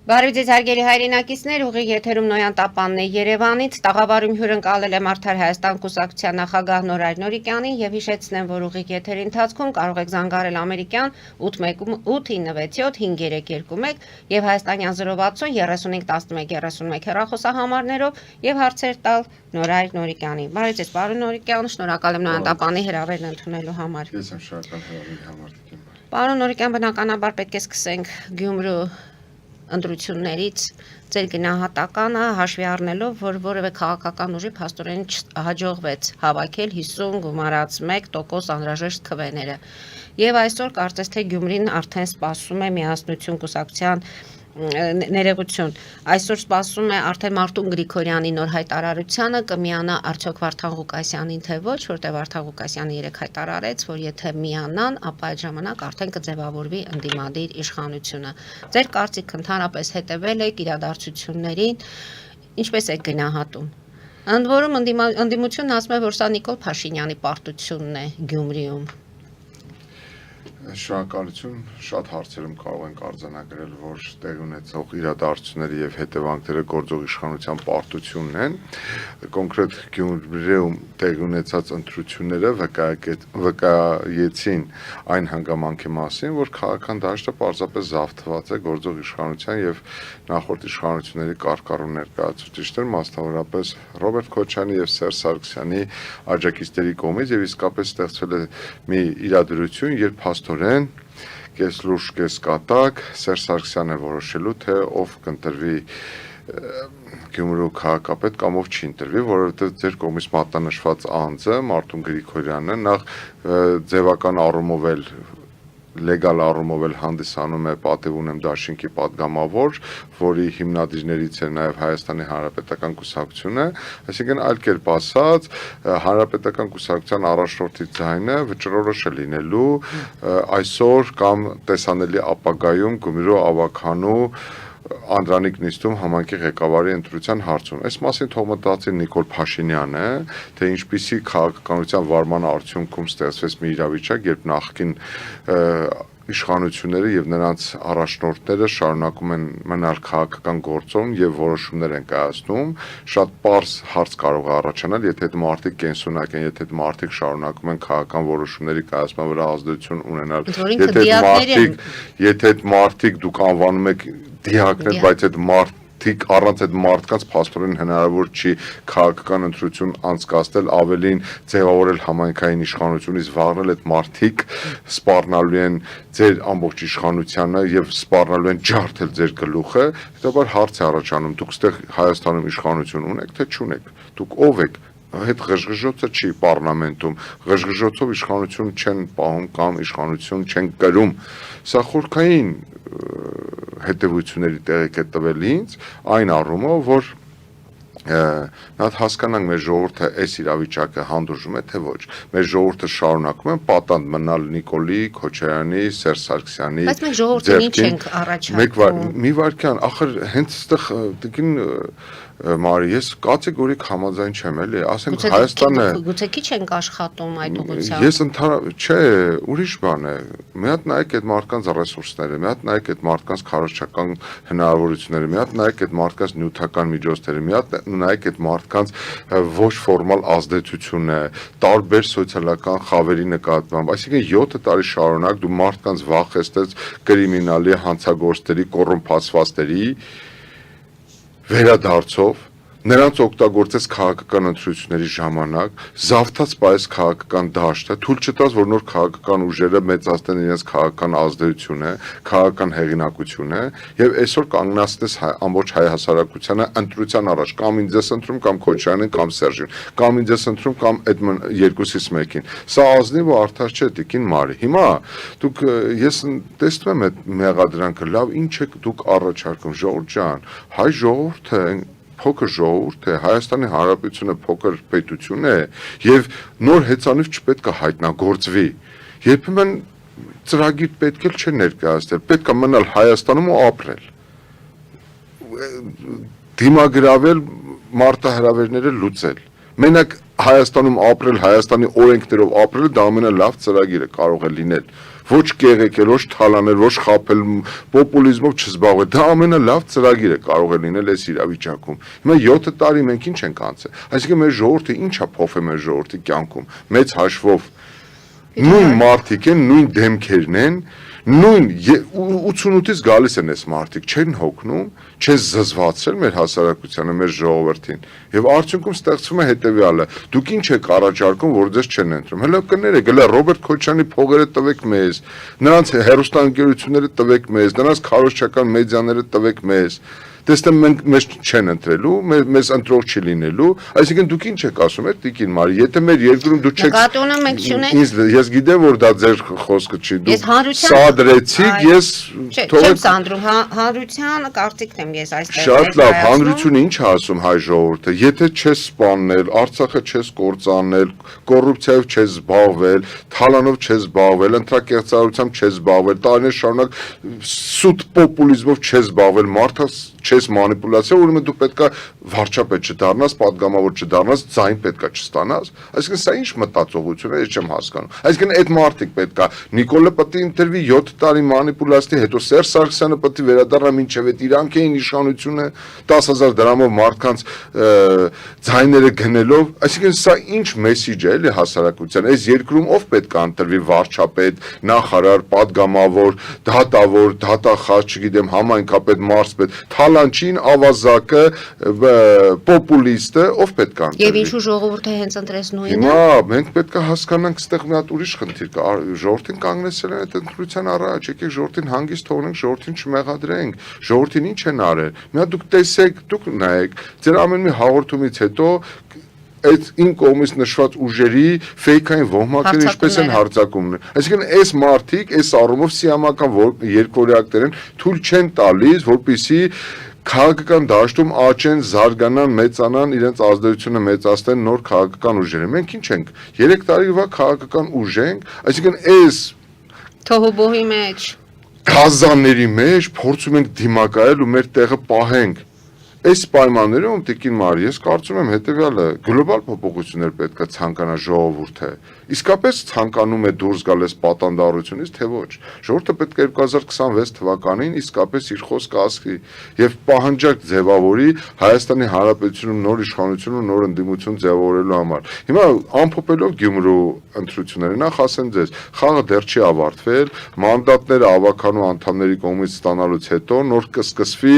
Բարև ձեզ հարգելի հայրենակիցներ, ուղիղ եթերում Նոյան Տապանն է Երևանից, տաղավարում հյուրընկալել եմ Արդար Հայաստան կուսակցության նախագահ Նորայր Նորիկյանին եւ հիշեցնեմ, որ ուղիղ եթերի ընթացքում կարող եք զանգարել ամերիկյան 819753321 եւ հայաստանյան 060 351131 հեռախոսահամարներով եւ հարցեր տալ Նորայր Նորիկյանին։ Բարև ձեզ, պարոն Նորիկյան, շնորհակալ եմ Նոյան Տապանի հրավերն ընդունելու համար։ Ես եմ շնորհակալ հրավերի համար։ Պարոն Նորիկյան, բնականաբար պետք է սկսենք Գյումրու ընտրություններից ձեր գնահատականը հաշվի առնելով, որ որևէ քաղաքական ուժի փաստորեն հաջողվեց հավաքել 50 գումարած 1% անհրաժեշտ քվեները։ Եվ այսօր կարծես թե Գյումրին արդեն սպասում է միասնություն կուսակցության ներողություն։ Այսօր սպասում է արդեն Մարտուն Գրիգորյանի նոր հայտարարությանը կմիանա արդյոք Վարդան Ղուկասյանին թե ոչ, որտեղ Վարդան Ղուկասյանը երեք հայտարարեց, որ եթե միանան, ապա այդ ժամանակ արդեն կձևավորվի ընդդիմադիր իշխանությունը։ Ձեր կարծիք ընդհանրապես հետևել եք իրադարձություններին, ինչպես եք գնահատում։ Ընդ որում ընդդիմությունն ասում է, որ սա Նիկոլ Փաշինյանի պարտությունն է Գյումրիում։ Շնորհակալություն, շատ հարցերում կարող ենք արձանագրել, որ տեղ ունեցող իրադարձությունները եւ հետևանքները գործող իշխանության պարտությունն են։ Կոնկրետ Գյումրիում տեղ ունեցած ընտրությունները վկայեցին այն հանգամանքի մասին, որ քաղաքական դաշտը պարզապես զավթված է գործող իշխանության եւ նախորդ իշխանությունների կարկառուն ներկայացուցիչներ, մասնավորապես Ռոբերտ Քոչարյանի եւ Սերժ Սարգսյանի աջակիցների կողմից եւ իսկապես ստեղծվել է մի իրադրություն, երբ փաստորեն կես լուրջ կես կատակ Սերժ Սարգսյանը որոշելու թե ով կընտրվի Գյումրու քաղաքապետ կամ ով չի ընտրվի, որովհետև ձեր կողմից մատնանշված անձը Մարտուն Գրիգորյանը նախ ձևական առումով էլ լեգալ առումով էլ հանդիսանում է պատիվ ունեմ դաշինքի պատգամավոր, որի հիմնադիրներից է նաև Հայաստանի Հանրապետական կուսակցությունը, այսինքն այլ կերպ ասած, Հանրապետական կուսակցության առաջնորդի ձայնը վճռորոշ է լինելու այսօր կամ տեսանելի ապագայում Գյումրու ավագանու Անդրանիկ նիստում համայնքի ղեկավարի ընտրության հարցում։ Այս մասին թող մտածի Նիկոլ Փաշինյանը, թե ինչպիսի քաղաքականության վարման արդյունքում ստեղծվեց մի իրավիճակ, երբ նախկին իշխանությունները եւ նրանց առաջնորդները շարունակում են մնալ քաղաքական գործում եւ որոշումներ են կայացնում, շատ պարզ հարց կարող է առաջանալ, եթե այդ մարդիկ կենսունակ են, եթե այդ մարդիկ շարունակում են քաղաքական որոշումների կայացման վրա ազդեցություն ունենալ, եթե այդ մարդիկ դուք անվանում եք դիակներ, բայց այդ մարդիկ առանց այդ մարդկանց փաստորեն հնարավոր չի քաղաքական ընտրություն անցկացնել, ավելին ձևավորել համայնքային իշխանությունից վաղրել այդ մարդիկ սպառնալու են ձեր ամբողջ իշխանությանը եւ սպառնալու են ջարդել ձեր գլուխը, հետո հարց է առաջանում, դուք ստեղ Հայաստանում իշխանություն ունեք թե չունեք, դուք ով եք Այդ ղժղժոցը չի պարլամենտում, ղժղժոցով իշխանություն չեն պահում կամ իշխանություն չեն կրում, սա խորքային հետևությունների տեղիք է տվել ինձ, այն առումով, որ նա հասկանանք մեր ժողովուրդը այս իրավիճակը հանդուրժում է թե ոչ, մեր ժողովուրդը շարունակում են պատանդ մնալ Նիկոլի Քոչարյանի, Սերժ Սարգսյանի Բայց մենք ժողովրդին ինչ ենք առաջարկում։ Մի վարքյան, ախր հենց այդտեղ տիկին Մարի, ես կատեգորիկ համաձայն չեմ, էլի, ասենք Հայաստանը Գուցե քիչ ենք աշխատում այդ ուղղությամբ։ Ես ընդհանրապես, չէ, ուրիշ բան է։ Մի հատ նայեք այդ մարդկանց ռեսուրսները, մի հատ նայեք այդ մարդկանց քարոզչական հնարավորությունները, մի հատ նայեք այդ մարդկանց նյութական միջոցները, մի հատ նայեք այդ մարդկանց ոչ ֆորմալ ազդեցությունը, տարբեր սոցիալական խավերի նկատմամբ, այսինքն 7 տարի շարունակ դու մարդկանց վախեցրեց կրիմինալի հանցագործների, կոռումպացվածների վերադարձով նրանց օգտագործեց քաղաքական ընտրությունների ժամանակ, զավթած պայես քաղաքական դաշտը, թույլ չտաց, որ նոր քաղաքական ուժերը մեծացնեն իրենց քաղաքական ազդեցությունը, քաղաքական հեղինակությունը եւ այսօր կանգնացնես ամբողջ հայ հասարակությանը ընտրության առաջ, կամ ինձ ես ընտրում, կամ Քոչարյանին, կամ Սերժին, կամ ինձ ես ընտրում, կամ այդ երկուսից մեկին։ Սա ազնիվ ու արդար չէ, տիկին Մարի։ Հիմա դուք ես տեսնում եմ այդ մեղադրանքը, լավ, ինչ եք դուք առաջարկում, ժողովուրդ ջան, հայ ժողովուրդը փոքր ժողովուրդ է, Հայաստանի Հանրապետությունը փոքր պետություն է եւ նոր հեծանիվ չպետք է հայտնագործվի։ Երբեմն ծրագիր պետք է չէ ներկայացնել, պետք է մնալ Հայաստանում ու ապրել։ Դիմագրավել մարտահրավերները լուծել։ Մենակ Հայաստանում ապրել, Հայաստանի օրենքներով ապրել դա ամենալավ ծրագիրը կարող է լինել, ոչ կեղեկել, ոչ թալանել, ոչ խաբել, պոպուլիզմով չզբաղվել։ Դա ամենալավ ծրագիրը կարող է լինել այս իրավիճակում։ Հիմա 7 տարի մենք ինչ ենք անցել։ Այսինքն մեր ժողովուրդը ինչա փոխել մեր ժողովրդի կյանքում։ Մեծ հաշվով նույն մարդիկ են, նույն դեմքերն են, նույն 88-ից գալիս են այս մարդիկ, չեն հոգնում, չեն զզվացրել մեր հասարակությանը, մեր ժողովրդին։ Եվ արդյունքում ստեղծվում է հետևյալը. դուք ինչ եք առաջարկում, որ ձեզ չեն ընտրում։ Հələ կներեք, հələ Ռոբերտ Քոչյանի փողերը տվեք մեզ, նրանց հեռուստաընկերությունները տվեք մեզ, նրանց քարոզչական մեդիաները տվեք մեզ։ Տեսնեմ մենք մեզ չեն ընտրելու, մեզ ընտրող չի լինելու, այսինքն դուք ինչ եք ասում, տիկին Մարի, եթե մեր երկրում դու չեք Նկատի ունեմ մենք չունենք։ Ես գիտեմ, որ դա ձեր խոսքը չի, Ես դուք հանրության- սադրեցիք, ես Չեմ սանդրում, հանրության կարծիքն եմ ես այստեղ։ Շատ լավ, ներկայացնում։ հանրությունը ինչ է ասում հայ ժողովուրդը, եթե չես սպաննել, Արցախը չես կործանել, կոռուպցիայով չես զբաղվել, թալանով չես զբաղվել, ընտրակեղծարարությամբ չես զբաղվել, տարիներ շարունակ սուտ պոպուլիզմով չես զբաղվել, մարդը չես մանիպուլյացիա, ուրեմն դու պետքա վարչապետ չդառնաս, падգամավոր չդառնաս, ձայն պետքա չստանաս։ Այսինքն սա ինչ մտածողություն է, ես չեմ հասկանում։ Այսինքն այդ մարդիկ պետքա Նիկոլը պետք է ընտրվի 7 տարի մանիպուլյացիա, հետո Սերժ Սարգսյանը պետք է վերադառնա մինչև այդ իրանք էին իշխանությունը 10,000 դրամով մարդկանց ձայները գնելով, այսինքն սա ինչ մեսիջ է էլի հասարակության։ Այս երկրում ով պետք է ընտրվի վարչապետ, նախարար, падգամավոր, դատավոր, դատախազ, չգիտեմ, համայնքապետ, մարզպետ, Թալանչին, ավազակը, պոպուլիստը, ով պետք է ընտրվի։ Եվ ինչու ժողովուրդը հենց ընտրեց նույնը։ Հիմա մենք պետք է հասկանանք, այստեղ մի հատ ուրիշ խնդիր կա, ժողովրդին կանգնեցել են այդ ընտրության առաջ, եկեք ժողովրդին հանգիստ թողնենք, ժողովրդին չմեղադրենք, ժողովրդին ինչ են արել։ Մի հատ դուք տեսեք, դուք նայեք, ձեր ամեն մի հաղորդումից հետո այդ ին կողմից նշված ուժերի ֆեյքային ոհմակները ինչպես են հարձակումներ։ Այսինքն այս մարդիկ, այս առումով սիամական երկվորյակներ են, թույլ չեն տալիս, որպեսզի քաղաքական դաշտում աճեն, զարգանան, մեծանան, իրենց ազդեցությունը մեծացնեն նոր քաղաքական ուժերը։ Մենք ինչ ենք, 3 տարիվա քաղաքական ուժ ենք, այսինքն այս Թոհուբոհի մեջ գազանների մեջ փորձում ենք դիմակայել ու մեր տեղը պահենք։ Այս պայմաններում տիկին Մարի, ես կարծում եմ հետևյալը, գլոբալ փոփոխություններ պետք է ցանկանա ժողովուրդը։ Իսկապես ցանկանում է դուրս գալ այս պատանդառությունից, թե ոչ։ Ժողովուրդը պետք է 2026 թվականին իսկապես իր խոսքը ասի եւ պահանջակ ձևավորի Հայաստանի Հանրապետությունում նոր իշխանություն ու նոր ընդդիմություն ձևավորելու համար։ Հիմա ամփոփելով Գյումրու ընտրությունները, նախ ասեմ ձեզ, խաղը դեռ չի ավարտվել, մանդատները ավականու անդամների կողմից ստանալուց հետո նոր կսկսվի,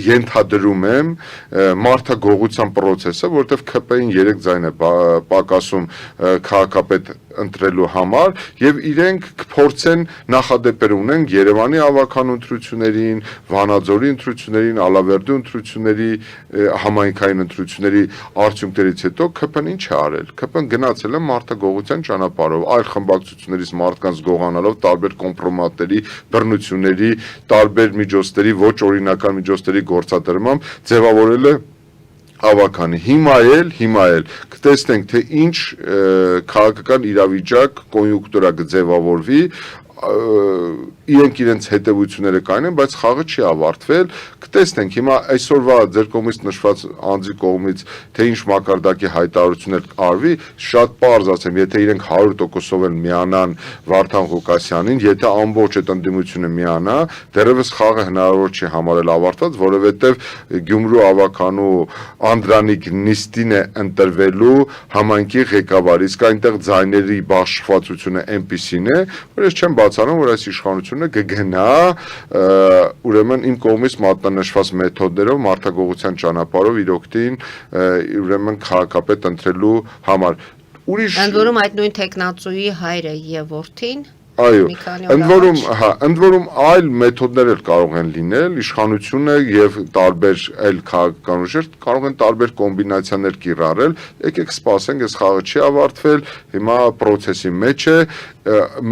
ենթադրում եմ մարդագողության process-ը, որտեղ ՔՊ-ին 3 ձայն է պակասում քաղաքապետ ընտրելու համար եւ իրենք կփորձեն նախադեպեր ունեն Երևանի ավականու ընտրություններին, Վանաձորի ընտրություններին, Ալավերդի ընտրությունների, համայնքային ընտրությունների արդյունքներից հետո ՔՊ-ն ինչ է արել։ ՔՊ-ն գնացել է մարդագողության ճանապարհով, այլ խմբակցություններից մարդկանց գողանալով տարբեր կոմպրոմատների, բռնությունների, տարբեր միջոցների, ոչ օրինական միջոցների գործադրմամբ ձևավորել է ավականի։ Հիմա էլ կտեսնենք, թե ինչ քաղաքական իրավիճակ կոնյունկտուրա կձևավորվի, իրենք իրենց հետևությունները կանեն, բայց խաղը չի ավարտվել։ Կտեսնենք հիմա այսօրվա ձեր կողմից նշված անձի կողմից թե ինչ մակարդակի հայտարարություններ արվի, շատ պարզ ասեմ, եթե իրենք 100%-ով են միանան Վարդան Ղուկասյանին, եթե ամբողջ այդ ընդդիմությունը միանա, դեռևս խաղը հնարավոր չի համարել ավարտված, որովհետև Գյումրու ավականու Անդրանիկ Նիստին է ընտրվելու համայնքի ղեկավար, իսկ այնտեղ ձայների բաշխվածությունը այնպիսին է, որ ես չեմ բացառում, որ այս իշխանությունը կգնա ուրեմն իմ կողմից մատնանշված մեթոդներով մարդագողության ճանապարհով իր օգտին ուրեմն քաղաքապետ ընտրելու համար։ Ընդ որում այդ նույն տեխնացուի հայրը եւ որդին Այո, ընդ որում այլ մեթոդներ էլ կարող են լինել, իշխանությունը եւ տարբեր այլ քաղաքական ուժեր կարող են տարբեր կոմբինացիաներ կիրառել, եկեք սպասենք, այս խաղը չի ավարտվել, հիմա process-ի մեջ է,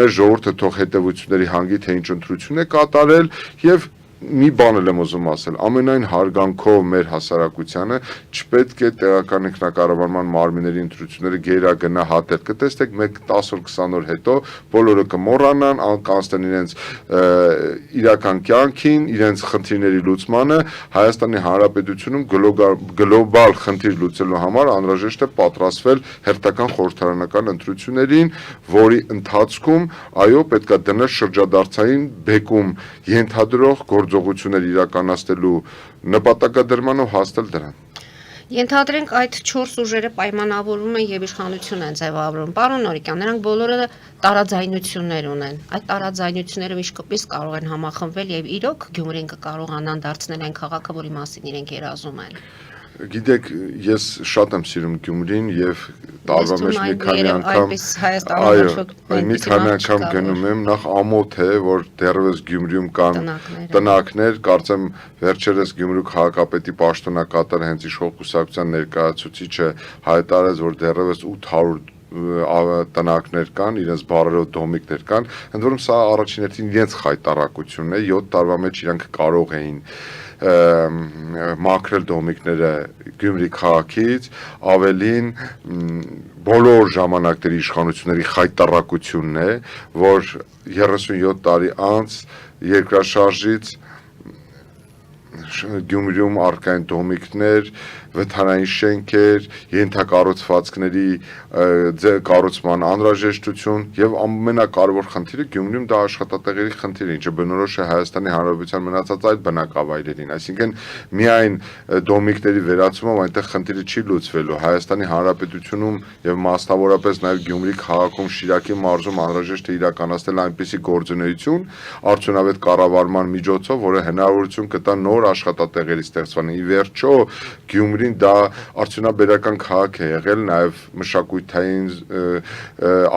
մեր ժողովուրդը թող հետևությունների հանգի թե ինչ ընտրություն է կատարել եւ մի բան եմ ուզում ասել, ամենայն հարգանքով մեր հասարակությանը չպետք է տեղական ինքնակառավարման մարմինների ընտրությունները գերագնահատել։ Կտեսնեք մեկ 10 օր 20 օր հետո բոլորը կմոռանան, կանցնեն իրենց իրական կյանքին, իրենց խնդիրների լուծմանը, Հայաստանի Հանրապետությունում գլոբալ խնդիր լուծելու համար անհրաժեշտ է պատրաստվել հերթական խորհրդարանական ընտրություններին, որի ընթացքում այո պետք է դնել շրջադարձային բեկում ենթադրող գործողություններ իրականացնելու նպատակադրմանով հասնել դրան։ Ենթադրենք այդ 4 ուժերը պայմանավորվում են եւ իշխանություն են ձևավորում։ Պարոն Նորիկյան, նրանք բոլորը տարաձայնություններ ունեն։ Այդ տարաձայնությունները միշկապես կարող են համախմբվել եւ իրոք Գյումրին կկարողանան դարձնել այն քաղաքը, որի մասին իրենք երազում են։ Գիտեք, ես շատ եմ սիրում Գյումրին եւ տարվա մեջ մի քանի անգամ գնում եմ, նախ ամոթ է, որ դեռևս Գյումրիում կան տնակներ, կարծեմ վերջերս Գյումրու քաղաքապետի պաշտոնակատար հենց իշխող կուսակցության ներկայացուցիչը հայտարարեց, որ դեռևս 800 տնակներ կան, իրենց բարերով դոմիկներ կան, ընդ որում սա առաջին հերթին իրենց խայտարակությունն է, 7 տարվա մեջ իրանք կարող էին մաքրել դոմիկները Գյումրի քաղաքից, ավելին բոլոր ժամանակների իշխանությունների խայտարակությունն է, որ 37 տարի անց երկրաշարժից Գյումրիում առկա են դոմիկներ, վթարային շենքեր, ենթակառուցվածքների կառուցման անհրաժեշտություն եւ ամենակարևոր խնդիրը Գյումրիում դա աշխատատեղերի խնդիրը, ինչը բնորոշ է Հայաստանի Հանրապետության մնացած այլ բնակավայրերին, այսինքն միայն դոմիկների վերացումով այնտեղ խնդիրը չի լուծվելու, Հայաստանի Հանրապետությունում եւ մասնավորապես նաեւ Գյումրի քաղաքում Շիրակի մարզում անհրաժեշտ է իրականացնել այնպիսի գործունեություն արդյունավետ կառավարման միջոցով, որը հնարավորություն կտա նոր աշխատատեղերի ստեղծման։ Ի վերջո Գյումրին դա արդյունաբերական քաղաք է եղել, նաև մշակութային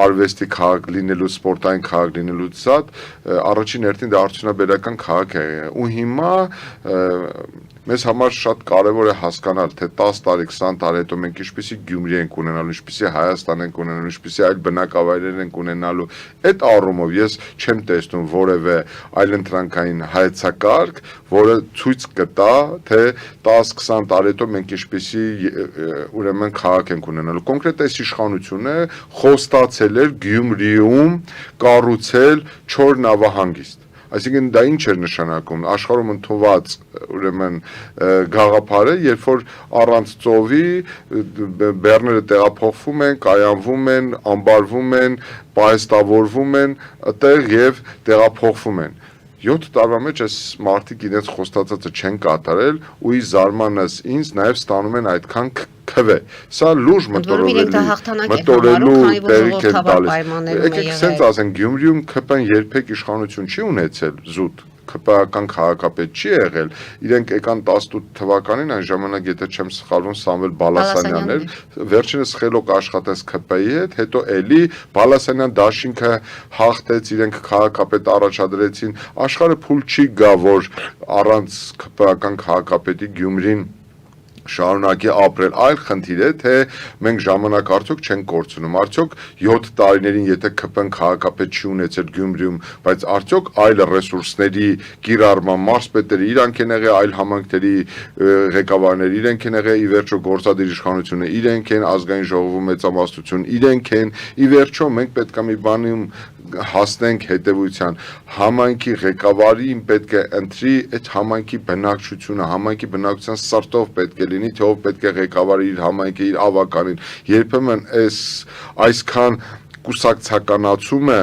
արվեստի քաղաք լինելու, սպորտային քաղաք լինելուց զատ, առաջին հերթին դա արդյունաբերական քաղաք է եղել։ Ու հիմա մեզ համար շատ կարևոր է հասկանալ, թե 10 տարի, 20 տարի հետո մենք ինչպիսի Գյումրի ենք ունենալու, ինչպիսի Հայաստան ենք ունենալու, ինչպիսի այլ բնակավայրեր ենք ունենալու։ Այդ առումով ես չեմ տեսնում որևէ այլընտրանքային հայեցակարգ, որը ցույց կտա, թե 10-20 տարի հետո մենք ինչպիսի ուրեմն քաղաք ենք ունենալու։ Կոնկրետ այս իշխանությունը խոստացել էր Գյումրիում կառուցել 4 նավահանգիստ։ Այսինքն դա ինչ էր նշանակում, աշխարհում ընդունված ուրեմն գաղափարը, երբ որ առանց ծովի բեռները տեղափոխվում են, կայանվում են, ամբարվում են, պահեստավորվում են այդտեղ եւ տեղափոխվում են։ 7 տարվա մեջ այս մարդիկ իրենց խոստացածը չեն կատարել ու ի զարմանս ինձ նաև ստանում են այդքան քվե։ Սա լուրջ մտորելու տեղիք է տալիս։ Եկեք սենց ասենք, Գյումրիում ԿՊ-ն երբեք իշխանություն չի ունեցել զուտ, ԿՊ-ական քաղաքապետ չի եղել, իրենք եկան 18 թվականին, այն ժամանակ եթե չեմ սխալվում Սամվել Բալասանյանն էր, վերջինս խելոք աշխատեց ԿՊ-ի հետ, հետո էլի Բալասանյան դաշինքը հաղթեց, իրենք քաղաքապետ առաջադրեցին, աշխարհը փուլ չի գա, որ առանց ԿՊ-ական քաղաքապետի Գյումրին շարունակի ապրել, այլ խնդիր է, թե մենք ժամանակ արդյոք չենք կորցնում, արդյոք 7 տարիներին եթե ԿՊ-ն քաղաքապետ չի ունեցել Գյումրիում, բայց արդյոք այլ ռեսուրսների կիրառման մարզպետերը իրանք են եղել, այլ համայնքների ղեկավարները իրանք են եղել, ի վերջո գործադիր իշխանությունը իրանք են, ազգային ժողովում մեծամասնություն իրանք են, ի վերջո մենք պետք է մի բանում հասնենք հետևության, համայնքի ղեկավարին պետք է ընտրի այդ համայնքի բնակչությունը, համայնքի բնակչության սրտով պետք է լինի, թե ով պետք է ղեկավարի իր համայնքի, իր ավականին, երբեմն այսքան կուսակցականացումը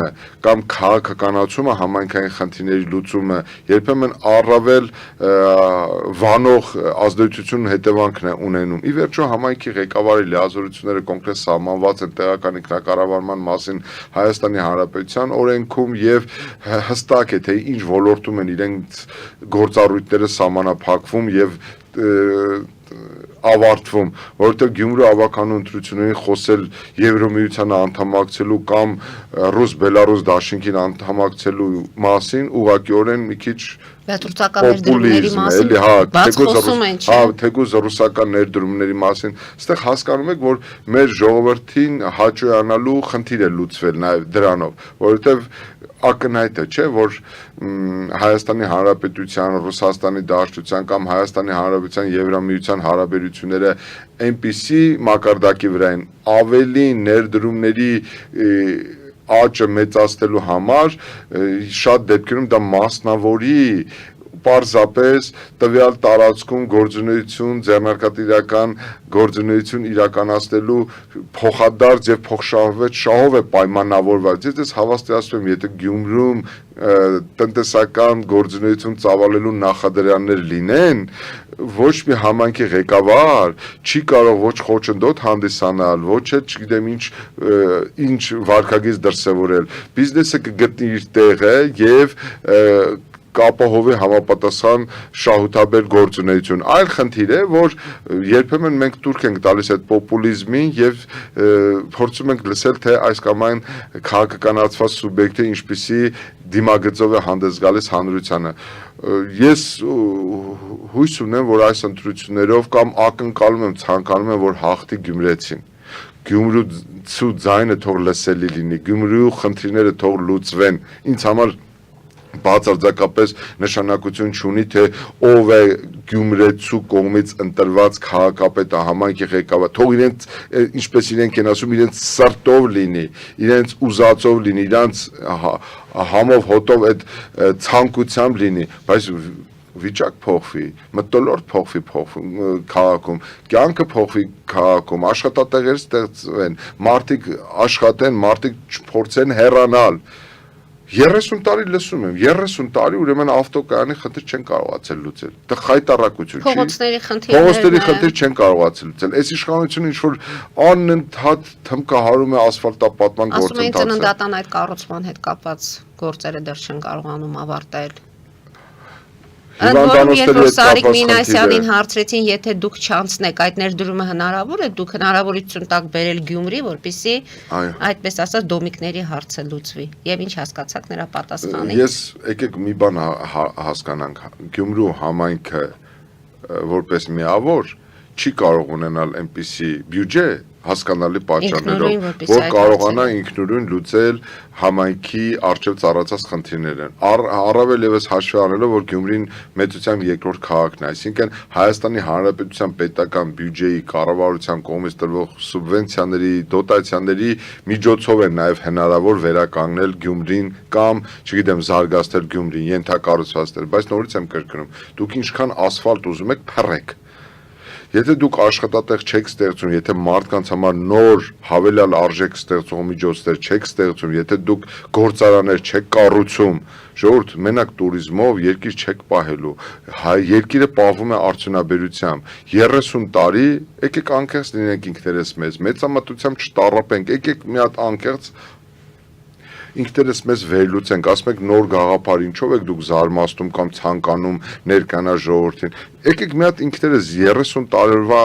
կամ քաղաքականացումը համայնքային խնդիրների լուծումը երբեմն առավել վանող ազդեցություն հետևանքն է ունենում։ Ի վերջո համայնքի ղեկավարի լիազորությունները կոնկրետ սահմանված են տեղական ինքնակառավարման մասին Հայաստանի Հանրապետության օրենքում եւ հստակ է թե ինչ ոլորտում են իրենց գործառույթները սահմանափակվում եւ ավարտվում, որովհետև Գյումրու ավականու ընտրություններին խոսել Եվրոմիությանը անդամակցելու կամ Ռուս-Բելարուս դաշինքին անդամակցելու մասին ուղղակիորեն մի քիչ Վերտրուցական ներդրումների մասին բաց խոսում են, չէ՞։ Թեկուզ ռուսական ներդրումների մասին, այստեղ հասկանում եք, որ մեր ժողովրդին հաճոյանալու խնդիր է լուծվել նաև դրանով, որովհետև ակնհայտ է, չէ, որ Հայաստանի Հանրապետության, Ռուսաստանի Դաշնության կամ Հայաստանի Հանրապետության Եվրամիության հարաբերությունները այնպիսի մակարդակի վրա են, ավելի ներդրումների աճը մեծացնելու համար շատ դեպքերում դա մասնավորի պարզապես տվյալ տարածքում գործունեություն, ձեռնարկատիրական գործունեություն իրականացնելու փոխադարձ եւ փոխշահվետ շահով է պայմանավորված։ Ես հավաստիացնում եմ, եթե Գյումրում տնտեսական գործունեություն ծավալելու նախադրյալներ լինեն, ոչ մի համայնքի ղեկավար չի կարող ոչ խոչընդոտ հանդիսանալ, ոչ էլ չգիտեմ ինչ վարքագիծ դրսևորել։ Բիզնեսը կգտնի իր տեղը եւ կապահովի համապատասխան շահութաբեր գործունեություն։ Այլ խնդիր է, որ երբեմն մենք տուրք ենք տալիս այդ պոպուլիզմին եւ փորձում ենք լսել, թե այս կամ այն քաղաքականացված սուբյեկտը ինչպիսի դիմագծով է հանդես գալիս հանրությանը։ Ես հույս ունեմ, որ այս ընտրություններով կամ ակնկալում եմ, ցանկանում եմ, որ հաղթի գյումրեցին։ Գյումրու ձայնը թող լսելի լինի, Գյումրու խնդիրները թող լուծվեն։ Ինձ համար բացարձակապես նշանակություն չունի, թե ով է գյումրեցու կողմից ընտրված քաղաքապետը, համայնքի ղեկավար, թող իրենց, ինչպես իրենք են ասում, իրենց սրտով լինի, իրենց ուզածով լինի, իրենց համով հոտով այդ ցանկությամբ լինի, բայց վիճակ փոխվի, մթնոլորտ փոխվի քաղաքում, կյանքը փոխվի քաղաքում, աշխատատեղեր ստեղծվեն, մարդիկ աշխատեն, մարդիկ փորձեն հեռանալ։ 30 տարի լսում եմ, 30 տարի ուրեմն ավտոկայանի խնդիր չեն կարողացել լուծել։ Դա խայտառակություն չի։ Փողոցների խնդիր չեն կարողացել լուծել։ Այս իշխանությունը ինչ որ անընդհատ թմկահարում է ասֆալտապատման գործընթացը։ Ասում են ծննդատան այդ կառուցման հետ կապված գործերը դեռ չեն կարողանում ավարտել։ Երբ Սարիկ Մինասյանին հարցրեցին, եթե դուք չանցնեք այդ ներդրումը հնարավոր է, դուք հնարավորություն տակ բերել Գյումրի, որպեսզի այդպես ասած դոմիկների հարցը լուծվի։ Եվ ինչ հասկացաք նրա պատասխանից։ Ես եկեք մի բան հասկանանք, Գյումրու համայնքը որպես միավոր չի կարող ունենալ այնպիսի բյուջե հասկանալի պատճառներով, որ կարողանա ինքնուրույն լուծել համայնքի առջև ծառացած խնդիրները։ Առավել եւս հաշվի առնելով, որ Գյումրին մեծությամբ երկրորդ քաղաքն է, այսինքն Հայաստանի Հանրապետության պետական բյուջեի կառավարության կողմից տրվող սուբվենցիաների, դոտացիաների միջոցով է նաեւ հնարավոր վերականգնել Գյումրին կամ, չգիտեմ, զարգացնել Գյումրին, ենթակառուցվածքներ, բայց նորից եմ կրկնում, դուք ինչքան ասֆալտ ուզում եք, փռեք։ Եթե դուք աշխատատեղ չեք ստեղծում, եթե մարդկանց համար նոր հավելյալ արժեք ստեղծող միջոցներ չեք ստեղծում, եթե դուք գործարաններ չեք կառուցում, ժողովուրդ, մենակ տուրիզմով երկիր չեք պահելու, երկիրը պահվում է արդյունաբերությամբ, 30 տարի, եկեք անկեղծ լինենք ինքներս մեզ, մեծամտությամբ չտառապենք, եկեք մի հատ անկեղծ ինքներս մեզ վերլուծենք, ասում եք նոր գաղափար, ինչով եք դուք զարմացնում կամ ցանկանում ներկանալ ժողովրդին։ Եկեք մի հատ ինքներս 30 տարվա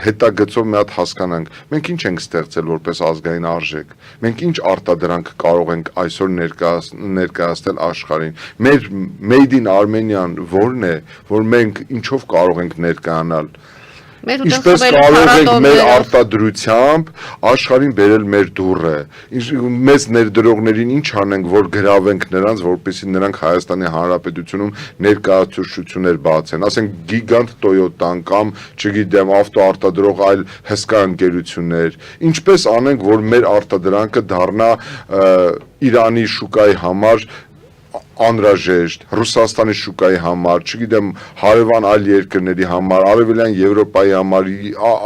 հետագծով մի հատ հասկանանք, մենք ինչ ենք ստեղծել որպես ազգային արժեք, մենք ինչ արտադրանք կարող ենք այսօր ներկայացնել աշխարհին։ Մեր Made in Armenian որն է, որ մենք ինչով կարող ենք ներկայանալ։ Ինչպես կարող ենք մեր արտադրությամբ աշխարհին բերել մեր դուռը, մեծ ներդրողներին ինչ անենք, որ գրավենք նրանց, որպեսզի նրանք Հայաստանի Հանրապետությունում ներկայացուցիչներ բացեն, ասենք գիգանտ Toyota-ն կամ, չգիտեմ, ավտոարտադրող այլ հսկա ընկերություններ, ինչպես անենք, որ մեր արտադրանքը դառնա Իրանի շուկայի համար անհրաժեշտ, Ռուսաստանի շուկայի համար, չգիտեմ, հարևան այլ երկրների համար, Արևելյան Եվրոպայի համար,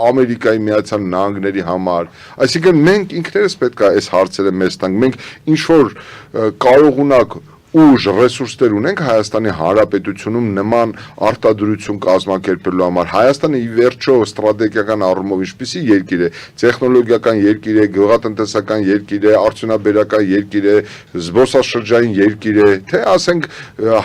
Ամերիկայի Միացյալ Նահանգների համար։ Այսինքն մենք ինքներս պետք է այս հարցերը մեզ տանք, մենք ինչ որ կարողունակ ուժ ռեսուրսներ ունենք Հայաստանի Հանրապետությունում նման արտադրություն կազմակերպելու համար։ Հայաստանը ի վերջո ստրատեգիական առումով ինչպիսի երկիր է, տեխնոլոգիական երկիր է, գյուղատնտեսական երկիր է, արդյունաբերական երկիր է, զբոսաշրջային երկիր է, թե ասենք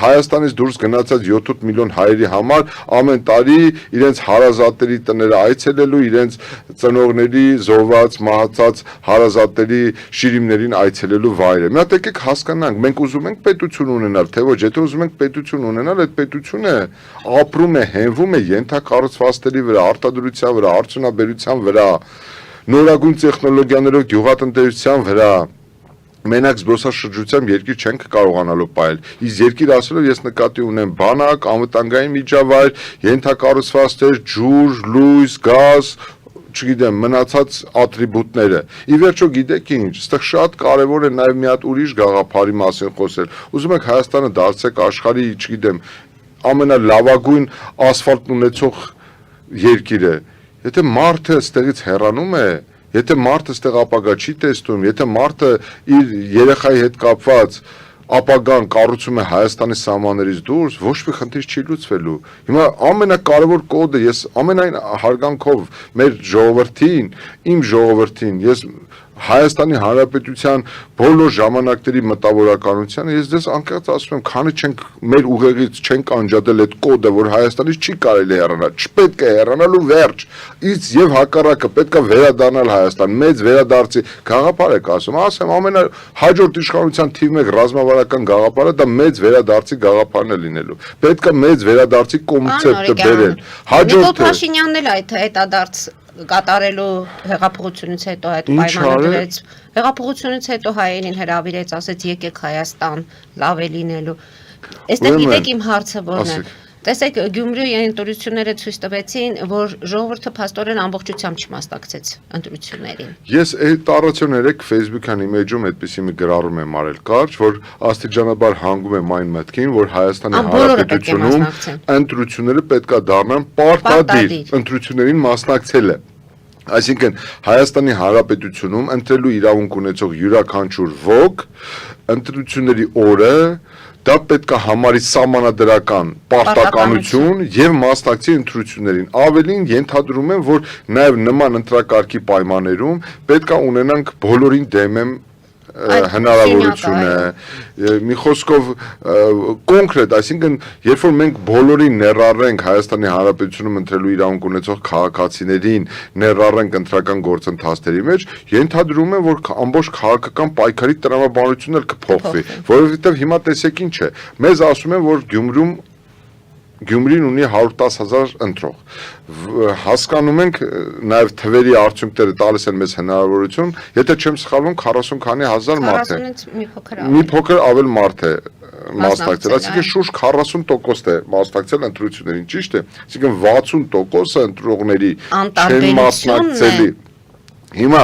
Հայաստանից դուրս գնացած 7-8 միլիոն հայերի համար ամեն տարի իրենց հարազատների տները այցելելու, իրենց ծնողների զոհված, մահացած հարազատների շիրիմներին այցելելու վայր է։ Մի հատ եկեք հասկանանք, մենք ուզում ենք պետություն ունենալ, թե ոչ, եթե ուզում ենք պետություն ունենալ, այդ պետությունը ապրում է, հենվում է ենթակառուցվածքների վրա, արտադրության վրա, արդյունաբերության վրա, նորագույն տեխնոլոգիաներով գյուղատնտեսության վրա։ Մենակ զբոսաշրջությամբ երկիր չենք կարողանալու պահել։ Իսկ երկիր ասելով ես նկատի ունեմ բանակ, անվտանգային միջավայր, ենթակառուցվածքներ, ջուր, լույս, գազ, չգիտեմ, մնացած ատրիբուտները։ Ի վերջո գիտեք ինչ, այստեղ շատ կարևոր է նաև մի հատ ուրիշ գաղափարի մասին խոսել։ Ուզում եք Հայաստանը դարձեք աշխարհի, չգիտեմ, ամենալավագույն ասֆալտն ունեցող երկիրը։ Եթե մարդը այստեղից հեռանում է, եթե մարդը այստեղ ապագա չի տեսնում, եթե մարդը իր երեխայի հետ կապված ապագան կառուցում է Հայաստանի սահմաններից դուրս, ոչ մի խնդիր չի լուծվելու։ Հիմա ամենակարևոր կոդը, ես ամենայն հարգանքով մեր ժողովրդին, իմ ժողովրդին, ես Հայաստանի Հանրապետության բոլոր ժամանակների մտավորականությանը ես դες անկեղծ ասում եմ, քանի չենք մեր ուղեղից չենք անջատել այդ կոդը, որ Հայաստանից չի կարելի հեռանալ, չպետք է հեռանալ ու վերջ։ Իսկ եւ հակառակը պետք է վերադառնալ Հայաստան, մեծ վերադարձի գաղափար եք ասում, ասեմ ամենահաջորդ իշխանության թիվ 1 ռազմավարական գաղափարը դա մեծ վերադարձի գաղափարն է լինելու։ Պետք է մեծ վերադարձի կոնցեպտը բերել։ Նիկոլ Փաշինյանն էլ այդ հետադարձ կատարելու հեղափոխությունից հետո այդ պայմանը դրեց, հեղափոխությունից հետո հայերին հրավիրեց, ասեց եկեք Հայաստան, լավ է լինելու։ Այստեղ գիտեք իմ հարցը որն է։ Տեսեք, Գյումրիի ընտրությունները ցույց տվեցին, որ ժողովուրդը փաստորեն ամբողջությամբ չմասնակցեց ընտրություններին։ Ես այդ տարածյոն երեք Facebook-յան իմեջում այդպիսի մի գրառում եմ արել կարճ, որ աստիճանաբար հանգում եմ այն մտքին, որ Հայաստանի Հանրապետությունում ընտրությունները պետք է դառնան պարտադիր, ընտրություններին մասնակցելը։ Այսինքն Հայաստանի Հանրապետությունում ընտրելու իրավունք ունեցող յուրաքանչյուր ոք ընտրությունների օրը դա պետք է համարի սահմանադրական պարտականություն եւ մասնակցի ընտրություններին։ Ավելին ենթադրում եմ, որ նաեւ նման ընտրակարգի պայմաններում պետք է ունենանք բոլորին դեմեմ հնարավորությունը։ Մի խոսքով կոնկրետ, այսինքն երբ որ մենք բոլորին ներառենք Հայաստանի Հանրապետությունում ընտրելու իրավունք ունեցող քաղաքացիներին, ներառենք ընտրական գործընթացների մեջ, ենթադրում եմ, որ ամբողջ քաղաքական պայքարի տրամաբանությունն էլ կփոխվի, որովհետեւ հիմա տեսեք ինչ է, մեզ ասում են, որ Գյումրին ունի 110,000 ընտրող։ Հասկանում ենք նաև թվերի արդյունքները տալիս են մեզ հնարավորություն, եթե չեմ սխալվում 40 քանի հազար մարդ է։ 40-ից մի փոքր ավել մարդ է մասնակցել, այսինքն շուրջ 40% է մասնակցել ընտրություններին, ճիշտ է։ Այսինքն 60% ընտրողների չեն մասնակցելի։ Հիմա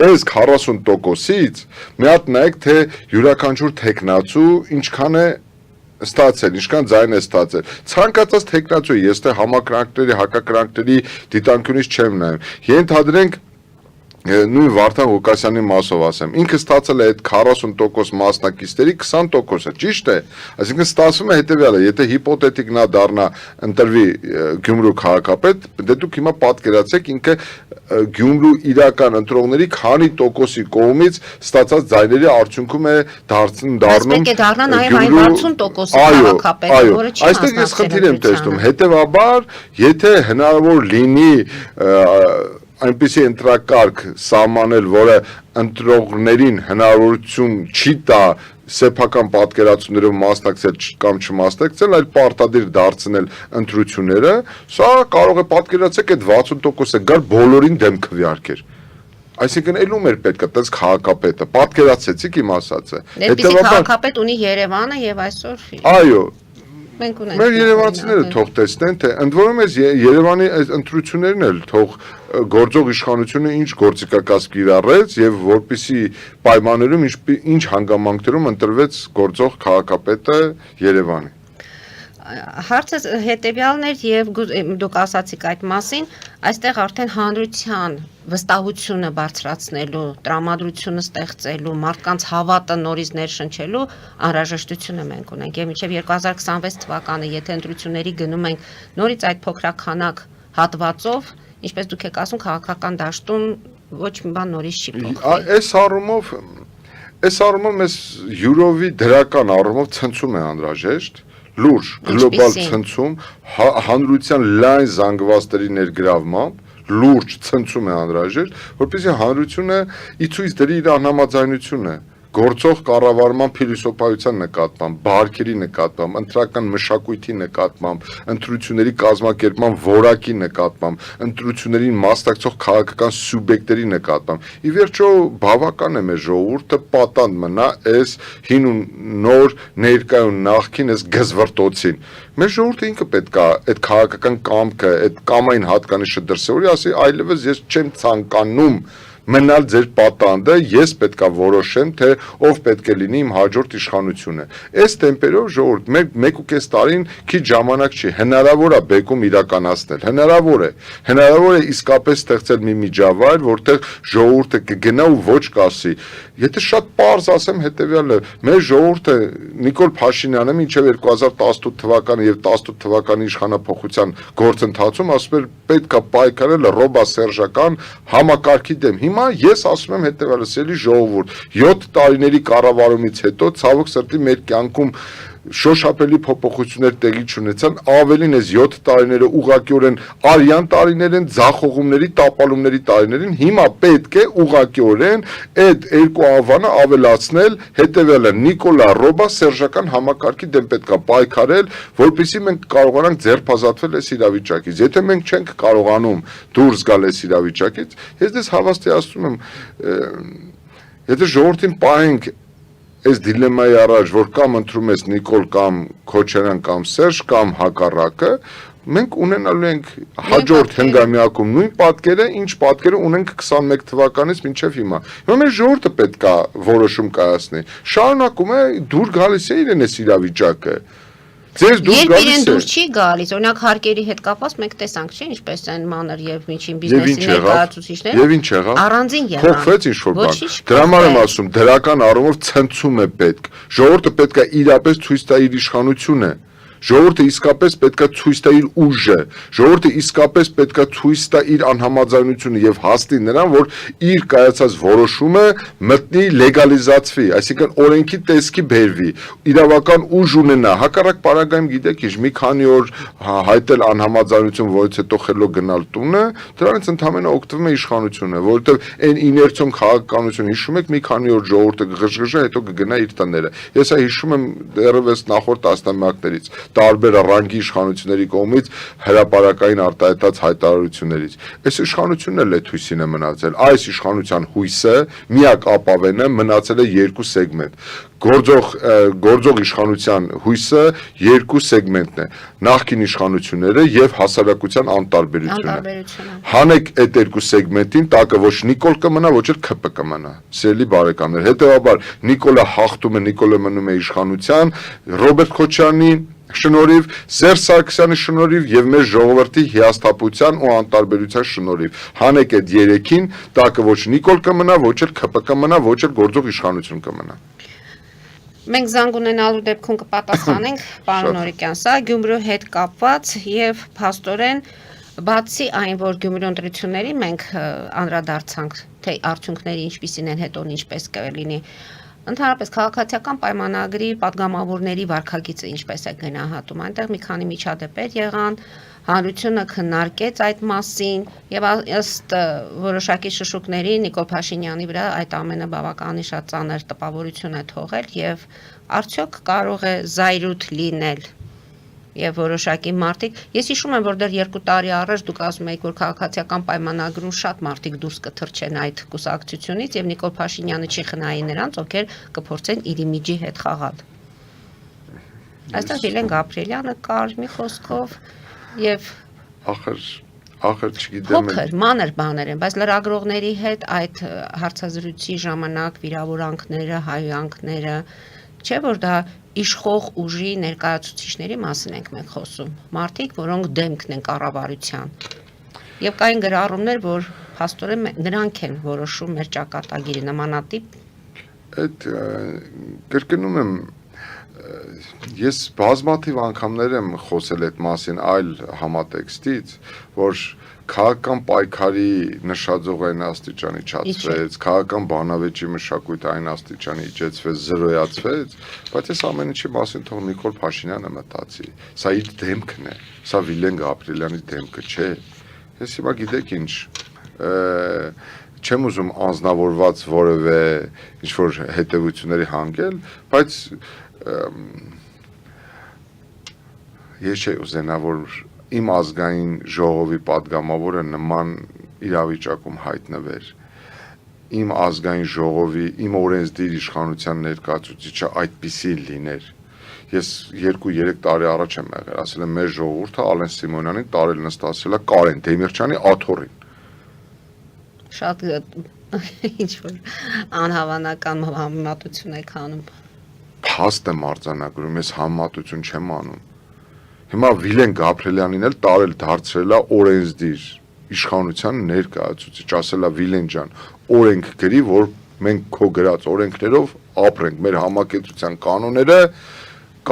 այս 40%-ից մի հատ նայեք, թե յուրաքանչյուր տեխնացու ինչքան է ստացել, ինչքան ձայն է ստացել։ Ցանկացած տեխնացու, ես թե համակրանքների, հակակրանքների դիտանկյունից չեմ նայում։ Ենթադրենք նույն Վարդան Ղուկասյանի մասով ասեմ, ինքը ստացել է այդ 40% մասնակիցների 20%-ը, ճիշտ է։ Այսինքն ստացվում է հետևյալը, եթե հիպոթետիկ նա դառնա ընտրվի Գյումրու քաղաքապետ, դե դուք հիմա պատկերացեք ինքը Գյումրու իրական ընտրողների քանի տոկոսի կողմից ստացած ձայների արդյունքում է դառնում։ Պետք է դառնա նաև այն 60%-ը քաղաքապետը, որը չի այստեղ ես խնդիր եմ տեսնում, հետևաբար, եթե հնարավոր լինի այնպիսի ընտրակարգ սահմանել, որը ընտրողներին հնարավորություն չի տա սեփական պատկերացումներով մասնակցել կամ չմասնակցել, այլ պարտադիր դարձնել ընտրությունները, սա կարող է պատկերացեք այդ 60%-ը գալ բոլորին դեմ քվեարկեր։ Այսինքն ելում էր պետք է տես քաղաքապետը, պատկերացեցիք իմ ասածը։ Այդպիսի քաղաքապետ ունի Երևանը եւ այսօր։ Այո, Մեր երևանցիները թող տեսնեն, թե ընդ որում էս Երևանի այս ընտրություններն էլ թող գործող իշխանությունը ինչ գործիքակազմ կիրառեց եւ որպիսի պայմաններում ինչ հանգամանքներում ընտրվեց գործող քաղաքապետը Երևանի։ Հարցը հետևյալն էր եւ դուք ասացիք այդ մասին, այստեղ արդեն հանրության վստահությունը բարձրացնելու, տրամադրությունը ստեղծելու, մարդկանց հավատը նորից ներշնչելու անհրաժեշտությունը մենք ունենք։ Եվ մինչև 2026 թվականը, եթե ընտրությունների գնում ենք նորից այդ փոքրականակ հատվածով, ինչպես դուք եք ասում, քաղաքական դաշտում ոչ մի բան նորից չի փոխվի։ Այս առումով մեզ յուրովի դրական առումով ցնցում է անհրաժեշտ, լուրջ գլոբալ ցնցում, հանրության լայն զանգվածների ներգրավմամբ լուրջ ցնցում է անհրաժեշտ, որպեսզի հանրությունը ի ցույց դրի իր անհամաձայնությունը գործող կառավարման փիլիսոփայության նկատմամբ, բարքերի նկատմամբ, ընտրական մշակույթի նկատմամբ, ընտրությունների կազմակերպման որակի նկատմամբ, ընտրություններին մասնակցող քաղաքական սուբյեկտների նկատմամբ։ Ի վերջո բավական է մեր ժողովուրդը պատանդ մնա այս հին ու նոր ներկայուն նախքին այս գզվրտոցին։ Մեր ժողովուրդը ինքը պետք է այդ քաղաքական կամքը, այդ կամային հատկանիշը դրսևորի, ասի այլևս ես չեմ ցանկանում մնալ ձեր պատանդը, ես պետքա որոշեմ, թե ով պետք է լինի իմ հաջորդ իշխանությունը։ Այս տեմպերով ժողովուրդ 1.5 տարին քիչ ժամանակ չի, հնարավոր է բեկում իրականացնել, հնարավոր է իսկապես ստեղծել մի միջավայր, որտեղ ժողովուրդը կգնա ու ոչ կասի։ Եթե շատ պարզ ասեմ հետևյալը, մեր ժողովուրդը Նիկոլ Փաշինյանը մինչև 2018 թվականը եւ 18 թվականի իշխանապողության գործընթացում ասում էր պետքա պայքարել ռոբասերժական համակարգի դեմ։ Հիմա ես ասում եմ հետևյալը, սիրելի ժողովուրդ, 7 տարիների կառավարումից հետո ցավոք սրտի մեր կյանքում շոշափելի փոփոխություններ տեղի չունեցան, ավելին այս 7 տարիները ուղղակիորեն արյան տարիներ են, ձախողումների, տապալումների տարիներ են, հիմա պետք է ուղղակիորեն այդ երկու անվանը ավելացնել, հետևյալը Նիկոլա Ռոբա սերժական համակարգի դեմ պետք է պայքարել, որպեսզի մենք կարողանանք ձերբազատվել այս իրավիճակից։ Եթե մենք չենք կարողանում դուրս գալ այս իրավիճակից, ես դες հավաստիացնում եմ, եթե ժողովրդին պահենք այս դիլեմայի առաջ, որ կամ ընտրում ես Նիկոլ կամ Քոչարյան կամ Սերժ կամ հակառակը, մենք ունենալու ենք հաջորդ հնգամյակում նույն պատկերը, ինչ պատկերը ունենք 21 թվականից մինչև հիմա։ Հիմա մեր ժողովուրդը պետք է որոշում կայացնի։ Շարունակում է դուր գալիս է իրեն այս իրավիճակը։ Երբ իրեն դուր չի գալիս, օրինակ հարկերի հետ կապված մենք տեսանք, չէ՞, ինչպես են մանր եւ միջին բիզնեսի ներկայացուցիչները։ Եվ ինչ եղավ։ Առանձին եղավ։ Փոխվեց ինչ-որ բան։ Դրա համար եմ ասում, դրական առումով ցնցում է պետք։ Ժողովուրդը պետք է իրապես ցույց տա իր իշխանությունը։ Ժողովուրդը իսկապես պետքա ցույց տա իր ուժը, ժողովուրդը իսկապես պետքա ցույց տա իր անհամաձայնությունը եւ հաստի նրան, որ իր կայացած որոշումը մտնի լեգալիզացվի, այսինքն օրենքի տեսքի բերվի, իրավական ուժ ունենա։ Հակառակ պարագայում գիտեք, ինչ մի քանի օր հայտել անհամաձայնություն, որից հետո խելո գնալ տունը, դրանից ընդհանրապես օգտվում է իշխանությունը, որովհետեւ այն իներցիոն քաղաքականություն հիշում եք, մի քանի օր ժողովուրդը կղժղժա, հետո կգնա իր տները։ Ես հիշում եմ դեռևս նախորդ տասնամյակներից տարբեր ռանգի իշխանությունների կողմից հրապարակային արտահայտած հայտարարություններից։ Այս իշխանությունն էլ է հույսին է մնացել։ Այս իշխանության հույսը միակ ապավենը մնացել է երկու սեգմենտ։ Գործող իշխանության հույսը երկու սեգմենտն է՝ նախկին իշխանությունները եւ հասարակության անտարբերությունը։ Հանեք այդ երկու սեգմենտին, տակը ոչ Նիկոլ կմնա, ոչ էլ ՔՊ կմնա։ Սիրելի բարեկամներ, հետեւաբար Նիկոլը հաղթում է, Նիկոլը մնում է իշխանության, Ռոբերտ Քոչարյանի շնորհիվ, Սերժ Սարգսյանի շնորհիվ եւ մեր ժողովրդի հիասթափության ու անտարբերության շնորհիվ։ Հանեք այդ երեքին, տակը ոչ Նիկոլ կմնա, ոչ էլ ՔՊ կմնա, ոչ էլ գործող իշխանություն կմնա։ Մենք զանգ ունենալու դեպքում կպատասխանենք պարոն Նորիկյան, սա Գյումրու հետ կապված եւ փաստորեն բացի այն, որ Գյումրու ընտրությունների մենք անդրադարձանք, թե արդյունքները ինչպիսին են, հետո ինչպես կլինի, ընդհանրապես քաղաքացիական պայմանագրի падգամավորների վարքագիծը ինչպես է գնահատում, այնտեղ մի քանի միջադեպեր եղան, հանրությունը քննարկեց այդ մասին եւ ըստ որոշակի շշուկների Նիկոլ Փաշինյանի վրա այդ ամենը բավականին շատ ծանր տպավորություն է թողել եւ արդյոք կարող է զայրույթ լինել եւ որոշակի մարդիկ, ես հիշում եմ, որ դեռ 2 տարի առաջ դուք ասում եք, որ քաղաքացիական պայմանագրում շատ մարդիկ դուրս կթռչեն այդ կուսակցությունից եւ Նիկոլ Փաշինյանը չի խնայի նրանց, ովքեր կփորձեն իր իմիջի հետ խաղալ։ Այստեղ Վիլեն Գաբրիելյանը կար մի խոսքով եւ ախր չգիտեմ, փոքր մանր բաներ են, բայց լրագրողների հետ այդ հարցազրույցի ժամանակ վիրավորանքները, հայհոյանքները Չէ՞ որ դա իշխող ուժի ներկայացուցիչների մասին ենք մենք խոսում։ Մարդիկ, որոնք դեմքն են կառավարության։ Եվ կային գրառումներ, որ փաստորեն նրանք են որոշում մեր ճակատագիրը նմանատիպ։ Այդ կրկնում եմ, ես բազմաթիվ անգամներ եմ խոսել այդ մասին այլ համատեքստից, որ քաղաքական պայքարի նշաձող այն աստիճանի չացվեց, քաղաքական բանավեճի մշակույթը այն աստիճանի իջեցվեց, զրոյացվեց, բայց այս ամեն ինչի մասին թող Նիկոլ Փաշինյանը մտածի։ Սա իր դեմքն է, սա Վիլեն Գաբրիելյանի դեմքը չէ։ Ես հիմա գիտեք ինչ, չեմ ուզում անձնավորված որևէ ինչ-որ հետևությունների հանգել, բայց ես չէի ուզենա, որ իմ ազգային ժողովի падգամավորը նման իրավիճակում հայտնվեր, իմ ազգային ժողովի, իմ օրենսդիր իշխանության ներկայացուցիչը այդպիսի լիներ։ Ես 2-3 տարի առաջ եմ եղել, ասել եմ մեր ժողովուրդը Ալեն Սիմոնյանին տարել նստացրել է Կարեն Դեմիրճյանի աթոռին։ Շատ ինչ-որ անհավանական համեմատություն եք անում։ Փաստ եմ արձանագրում, ես համեմատություն չեմ անում։ Հիմա Վիլեն Գաբրիելյանին էլ տարել դարձրել է օրենսդիր իշխանության ներկայացուցիչ, ասել է Վիլեն ջան, օրենք գրի, որ մենք քո գրած օրենքներով ապրենք, մեր համակեցության կանոնները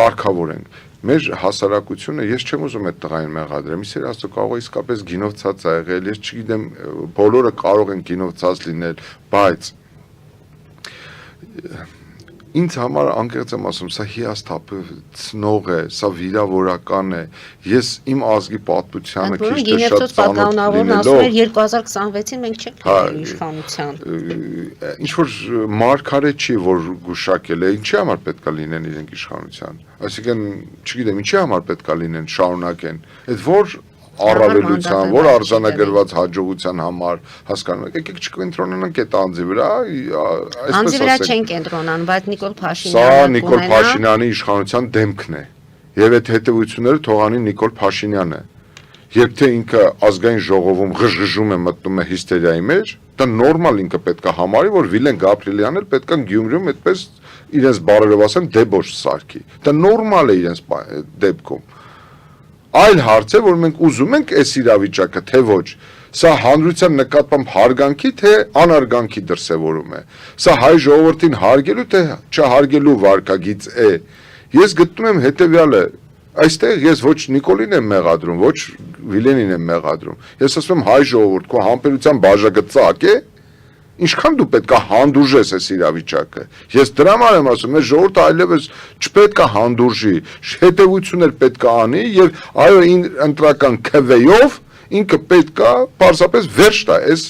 կարգավորենք։ Մեր հասարակությունը, ես չեմ ուզում այդ տղային մեղադրեմ, իսեր աստծո կարող է իսկապես գինովցած ա եղել, ես չգիտեմ, բոլորը կարող են գինովցած լինել, բայց ինձ համար անկեղծ եմ ասում, սա հիասթափ ցնող է, սա վիրավորական է, ես իմ ազգի պատմությանը քիչ թե շատ ծանոթ լինելով 2026-ին մենք չենք լինելու իշխանության։ Ինչ որ մարգարե չի, որ գուշակել է, ինչի համար պետք է լինեն իրենք իշխանության։ Այսինքն, չգիտեմ, ինչի համար պետք է լինեն, շարունակեն։ Այդ որ առավելության, որ արձանագրված հաջողության համար հասկանում եք, եկեք չկենտրոնանանք այդ անձի վրա, անձի վրա չեն կենտրոնան, բայց Նիկոլ Փաշինյանը սա Նիկոլ Փաշինյանի իշխանության դեմքն է, եւ այդ հետևությունները թողանի Նիկոլ Փաշինյանը, երբ թե ինքը ազգային ժողովում ղժղժում է, մտնում է հիստերիայի մեջ, դա նորմալ ինքը պետք է համարի, որ Վիլեն Գաբրիելյանն էլ պետք է Գյումրիում այդպես իրենց բարերով ասեմ դեբոջ սարքի, դա նորմալ է իրենց դեպքում։ Այլ հարց է, որ մենք ուզում ենք այս իրավիճակը, թե ոչ, սա հանրության նկատմամբ հարգանքի, թե անարգանքի դրսևորում է, սա հայ ժողովրդին հարգելու, թե չհարգելու վարքագիծ է, ես գտնում եմ հետևյալը, այստեղ ես ոչ Նիկոլին եմ մեղադրում, ոչ Վիլենին եմ մեղադրում, ես ասում եմ հայ ժողովուրդ, քո համբերության բաժակը ծակ է, ինչքան դու պետք է հանդուրժես այս իրավիճակը։ Ես դրա համար եմ ասում, այս ժողովուրդը այլևս չպետք է հանդուրժի, հետևություններ պետք է անի եւ այո, ընտրական քվեով ինքը պետք է պարզապես վերջ տա այս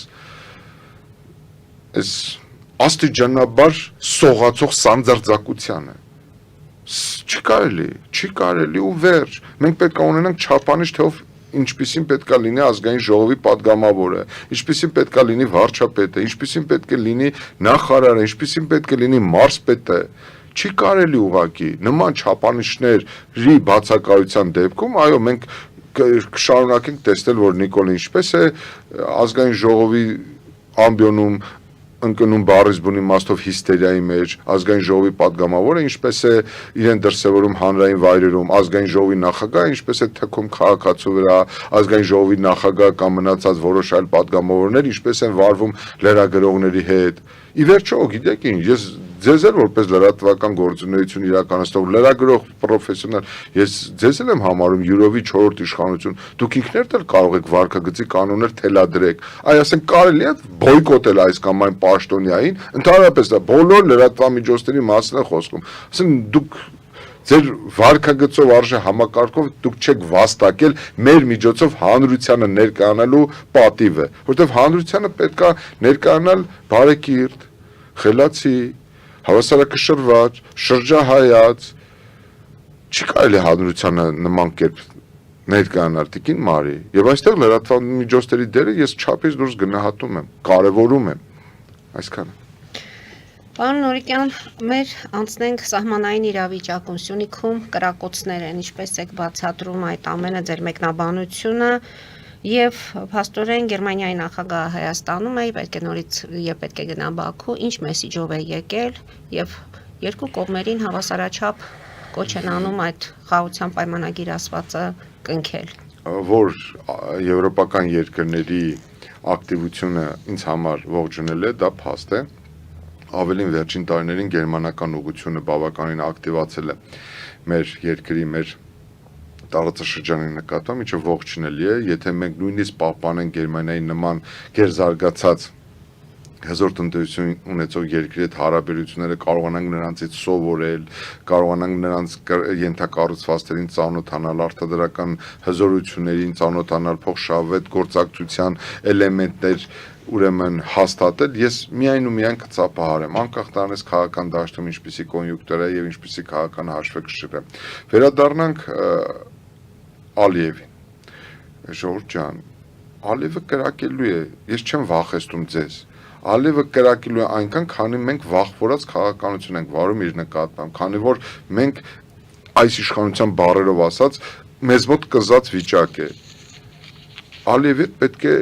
աստիճանաբար սողացող սանձարձակությանը։ Չի կարելի ու վերջ։ Մենք պետք է ունենանք չափանիշ, թե ով ինչպիսին պետք է լինի ազգային ժողովի падգամավորը, ինչպիսին պետք է լինի վարչապետը, ինչպիսին պետք է լինի նախարարը, ինչպիսին պետք է լինի մարզպետը, չի կարելի ուղղակի նման չափանիշների բացակայության դեպքում, այո, մենք կշարունակենք տեսնել, որ Նիկոլը ինչպես է ազգային ժողովի ամբիոնում ընկնում բառից բուն իմաստով հիստերիայի մեջ, ազգային ժողովի падգամավորը ինչպես է իրեն դրսևորում հանրային վայրերում, ազգային ժողովի նախագահը ինչպես է թքում քաղաքացու վրա, ազգային ժողովի նախագահ կամ մնացած որոշ այլ падգամավորներ ինչպես են վարվում լրագրողների հետ։ Ի վերջո, գիտեք ինչ, ես ձեզ էլ որպես լրատվական գործունեություն իրականացնող լրագրող պրոֆեսիոնալ, ես ձեզ էլ եմ համարում յուրովի 4-րդ իշխանություն, դուք ինքներդ էլ կարող եք վարքագծի կանոններ թելադրեք, այ ասենք կարելի է բոյկոտել այս կամ այն պաշտոնյային, ընդհանրապես դա բոլոր լրատվամիջոցների մասին է խոսքում, ասենք դուք ձեր վարքագծով արժե համակարգով դուք չեք վաստակել մեր միջոցով հանրությանը ներկայանալու պատիվը, որովհետև հանրությանը պետք է ներկայանալ բարեկիրթ, խելացի, հավասարակշռված, շրջահայաց, չի կարելի հանրությանը նման կերպ ներկայանալ տիկին Մարի, եւ այստեղ լրատվամիջոցների դերը ես չափից դուրս գնահատում եմ, կարևորում եմ, այսքանը։ Պարոն Նորիկյան, մեր անցնենք սահմանային իրավիճակում Սյունիքում կրակոցներ են, ինչպես եք բացատրում այդ ամենը ձեր մեկնաբանությունը եւ փաստորեն Գերմանիայի նախագահը Հայաստանում է, պետք է նորից եւ պետք է գնա Բաքու, ինչ մեսիջով է եկել եւ երկու կողմերին հավասարաչափ կոչ են անում այդ խաղաղության պայմանագիր ասվածը կնքել։ Որ եվրոպական երկրների ակտիվությունը ինձ համար ողջունել է, դա փաստ է։ Ավելին վերջին տարիներին գերմանական ուղղությունը բավականին ակտիվացել է մեր երկրի, մեր տարածաշրջանի նկատմամբ, ինչը ողջունելի է, եթե մենք նույնիսկ պահպանենք Գերմանիայի նման գերզարգացած հզոր տնտեսություն ունեցող երկրի հետ հարաբերությունները, կարողանանք նրանցից սովորել, կարողանանք նրանց ենթակառուցվածքներին ծանոթանալ, արտադրական հզորություններին ծանոթանալ, փոխշահավետ գործակցության էլեմենտներ ուրեմն հաստատել, ես միայն ու միայն կծափահարեմ, անկախ տանես քաղաքական դաշտում ինչպիսի կոնյունկտուրա է եւ ինչպիսի քաղաքական հաշվեկշիռ է։ Վերադառնանք Ալիևին։ Ժողովուրդ ջան, Ալիևը կրակելու է, ես չեմ վախեցնում ձեզ։ Ալիևը կրակելու է այնքան, քանի մենք վախվորած քաղաքականություն ենք վարում իր նկատմամբ, քանի որ մենք այս իշխանության բառերով ասած մեզ մոտ կզած վիճակ է։ Ալիևը պետք է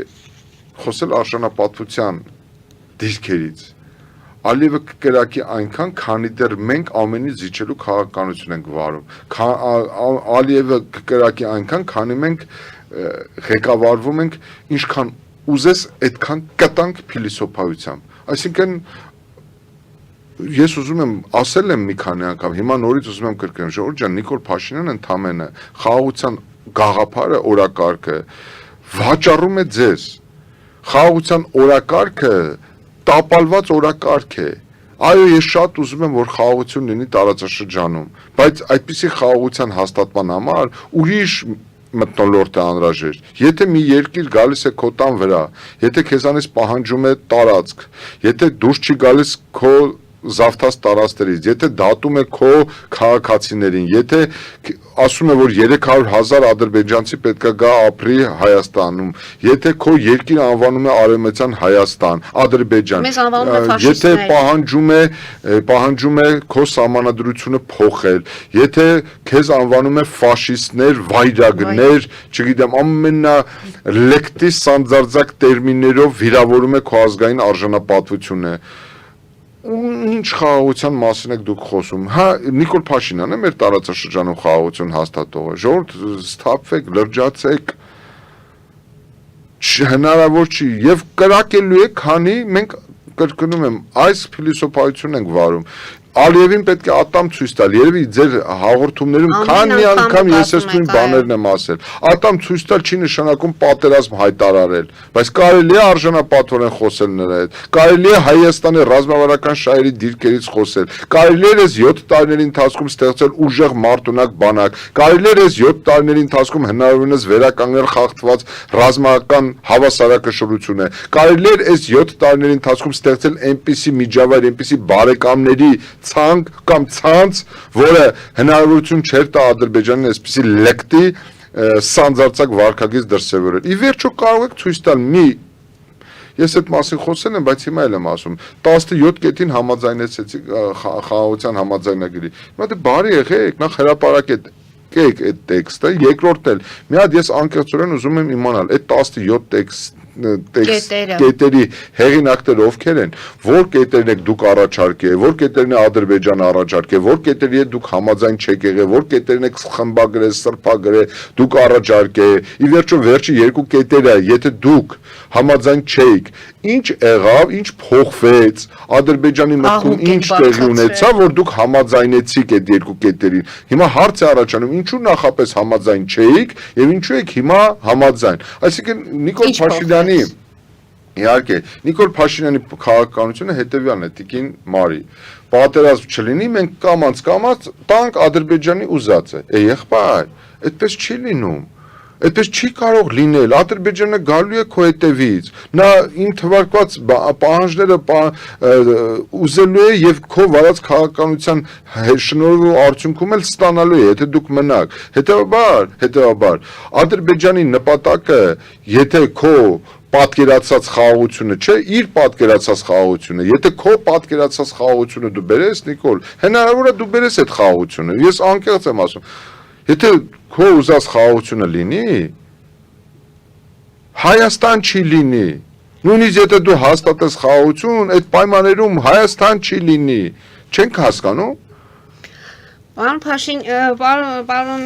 խոսել արժանապատվության դիրքերից։ Ալիևը կկրակի այնքան, քանի դեռ մենք ամենից զիջելու քաղաքականություն ենք վարում։ Ալիևը կկրակի այնքան, քանի մենք ղեկավարվում ենք ինչքան ուզես այդքան կտանք փիլիսոփայությամբ։ Այսինքն ես ուզում եմ ասել եմ մի քանի անգամ, հիմա նորից ուզում եմ կրկնել, ժողովուրդ ջան, Նիկոլ Փաշինյանը ընդամենը խաղաղության գաղափարը, օրակարգը վաճառում է ձեզ։ Խաղաղության օրակարգը տապալված օրակարգ է։ Այո, ես շատ ուզում եմ, որ խաղաղություն լինի տարածաշրջանում, բայց այդպիսի խաղաղության հաստատման համար ուրիշ մթնոլորտ է անհրաժեշտ։ Եթե մի երկիր գալիս է քո տան վրա, եթե քեզանից պահանջում է տարածք, եթե դուրս չի գալիս քո զավթած տարածքներից, եթե դատում է քո քաղաքացիներին, եթե ասում է, որ 300,000 ադրբեջանցի պետքա գա ապրի Հայաստանում, եթե քո երկիրը անվանում է Արևմտյան Հայաստան, Ադրբեջան, Մեզ անվանում է եթե ֆաշիստներ, պահանջում է քո սահմանադրությունը փոխել, եթե քեզ անվանում է ֆաշիստներ, վայրագներ, չգիտեմ, ամենալեկտի սանձարձակ տերմիններով վիրավորում է քո ազգային արժանապատվությունը։ Ինչ խաղաղության մասին եք դուք խոսում։ Հա, Նիկոլ Փաշինյանն է մեր տարածաշրջանում խաղաղություն հաստատողը։ Ժողովուրդ, սթափվեք, լրջացեք։ Հնարավոր չի եւ կրակելու է, քանի մենք կրկնում եմ, այս փիլիսոփայությունն ենք վարում։ Ալիևին պետք է ատամ ցույց տալ։ Երևի ձեր հաղորդումներում քանի անգամ ես այս նույն բաներն եմ ասել։ Ատամ ցույց տալ չի նշանակում պատերազմ հայտարարել, բայց կարելի է արժանապատվորեն խոսել նրա հետ։ Կարելի է Հայաստանի ռազմավարական շահերի դիրքերից խոսել։ Կարելի է 7 տարիների ընթացքում ստեղծել ուժեղ մարտունակ բանակ։ Կարելի է 7 տարիների ընթացքում հնարավորինս վերականգնել խախտված ռազմական հավասարակշռությունը։ Կարելի է 7 տարիների ընթացքում ստեղծել այնպիսի միջավայր, այնպիսի բարեկամների ցանկ կամ ցանց, որը հնարավորություն չէր տա Ադրբեջանին այսպիսի լեկտի սանձարձակ վարքագիծ դրսևորել։ Ի վերջո կարող եք ցույց տալ ես այդ մասին խոսել եմ, բայց հիմա էլ եմ ասում 17 կետին համաձայնեցեցի խաղաղության համաձայնագրի։ Հիմա դե բարի եղեք, նախ հրապարակեք այդ տեքստը, երկրորդն էլ մի հատ ես անկեղծորեն ուզում եմ իմանալ այդ 17 կետերի հեղինակները ովքեր են, որ կետերն եք դուք առաջարկել, որ կետերն է Ադրբեջանը առաջարկել, որ կետերի հետ դուք համաձայն չեք եղել, որ կետերն եք խմբագրել, սրբագրել, դուք առաջարկել, ի վերջո վերջի երկու կետերը, եթե դուք համաձայն չեք, ինչ եղավ, ինչ փոխվեց, Ադրբեջանի մտքում ինչ տեղի ունեցավ, որ դուք համաձայնեցիք այդ երկու կետերին։ Հիմա հարց է առաջանում, ինչու նախապես համաձայն չէիք եւ ինչու եք հիմա համաձայն։ Այսինքն Նիկոլ Փաշինյանի իհարկե, Նիկոլ Փաշինյանի քաղաքականությունը հետևյալն է, Տիկին Մարի։ Պատերազմ չլինի, մենք կամած տանք Ադրբեջանի ուզածը։ Եղբայր, այդպես չի լինում։ Այդպես չի կարող լինել, Ադրբեջանը գալու է քո հետևից, նա իմ թվարկված պահանջները ուզելու է եւ քո վարած քաղաքականության շնորհիվ ու արդյունքում էլ ստանալու է, եթե դուք մնաք։ Հետևաբար, Ադրբեջանի նպատակը, եթե քո պատկերացած խաղաղությունը չէ, իր պատկերացած խաղաղությունը, եթե քո պատկերացած խաղաղությունը դու բերես, Նիկոլ, հնարավոր է դու բերես այդ խաղաղությունը, ես անկեղծ եմ ասում, եթե քո ուզած խաղաղությունը լինի, Հայաստան չի լինի, Նույնիսկ եթե դու հաստատես խաղաղություն, այդ պայմաններում Հայաստան չի լինի։ Չենք հասկանում։ Պարոն Փաշին, պարոն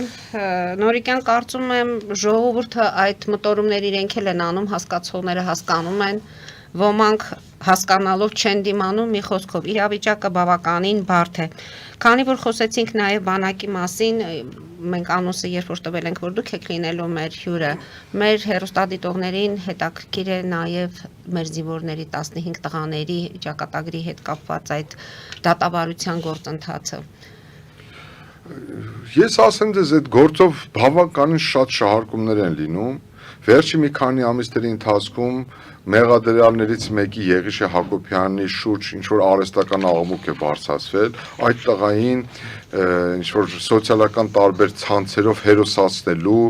Նորիկյան, կարծում եմ ժողովուրդը այդ մտորումները իրենք էլ են անում, հասկացողները հասկանում են, ոմանք հասկանալով չեն դիմանում, մի խոսքով իրավիճակը բավականին բարդ է։ Քանի որ խոսեցինք նաև բանակի մասին, մենք անոնսը երբ որ տվել ենք, որ դուք եք լինելու մեր հյուրը, մեր հեռուստադիտողներին հետաքրքիր է նաև մեր զինվորների 15 տղաների ճակատագրի հետ կապված այդ դատավարության գործընթացը։ Ես ասեմ ձեզ, այդ գործով բավականին շատ շահարկումներ են լինում։ Վերջի մի քանի ամիսների ընթացքում մեղադրյալներից մեկի Եղիշե Հակոբյանի շուրջ ինչ որ արհեստական աղմուկ է բարձրացվել, այդ տղային ինչ որ սոցիալական տարբեր ցանցերով հերոսացնելու,